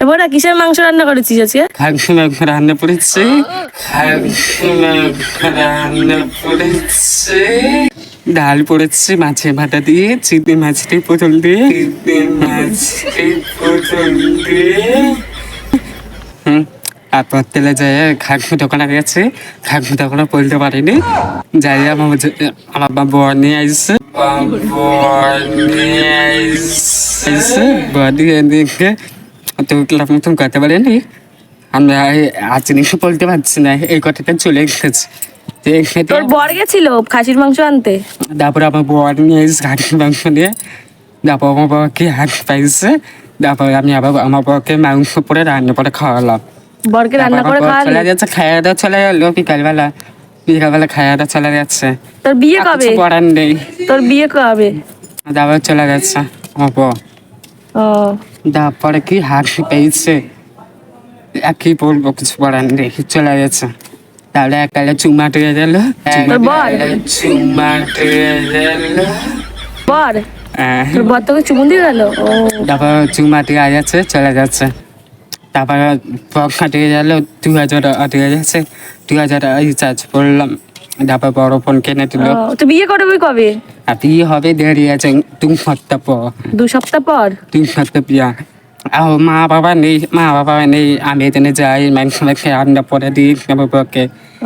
বোরা কিসের মাংস রান্না করেছিস আজকে? খাসি মাংস রান্না করেছি, খাসি মাংস রান্না করেছি, ডাল পড়েছে মাছে ভাতা দিয়ে, চিংড়ি মাছটি পটল দিয়ে, আর তেলে যায় খাগমি দোকানে গেছে, খাগমি দোকানে বলতে পারিনি, যাই আমার বর নিয়ে আসছে, বর নিয়ে দিকে তো মতন করতে পারিনি। আমরা আজ নিশে বলতে পারছি না, এই কথাটা চলে গেছে। তোর বর গেছিল খাসির মাংস আনতে, তারপর আমার বর নিয়ে এসে খাসির মাংস নিয়ে, তারপর আমার বাবাকে হাত পাইছে, তারপর আমি আবার আমার বাবাকে মাংস পরে রান্না করে খাওয়ালাম। বরকে রান্না করে খাওয়ালি? চলে যাচ্ছে, খাওয়া দাওয়া চলে গেলো বিকালবেলা, বিকালবেলা খাওয়া দাওয়া চলে যাচ্ছে। তোর বিয়ে কবে? পড়ার নেই। তোর বিয়ে কবে? তারপর চলে যাচ্ছে আমার বর। ও তারপরে কি হাত পেয়েছে, কি বলবো, কিছু পড়ার নেই, চলে গেছে। তাহলে এককালে চুমা টেয়ে গেল, চুমা টেয়ে গেল বর, তোর বর তোকে চুমু দিয়ে গেল? ও তারপর চুমা টেয়ে যাচ্ছে, চলে যাচ্ছে। তারপর পক্ষা টেয়ে গেল, 2000 টেয়ে যাচ্ছে, 2000 রিচার্জ করলাম। তারপর বড় ফোন কিনে দিল। তো বিয়ে করবি কবে? আর বিয়ে হবে দেরি আছে, 2 সপ্তাহ পর। 2 সপ্তাহ পর? 2 সপ্তাহ বিয়া। আর মা বাবা নেই, আমি এখানে যাই, মাংস মাখে রান্না পরে দিই আমার বউকে,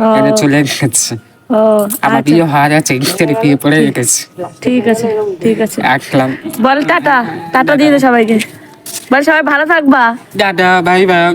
এখানে চলে গেছে। ও আমার বিয়ে হওয়া যাচ্ছে, ইস্তারি বিয়ে পড়ে গেছে। ঠিক আছে, ঠিক আছে, আসলাম। বল টাটা, টাটা দিয়ে দে সবাইকে, বল সবাই ভালো থাকবা। দাদা, বাই বাই।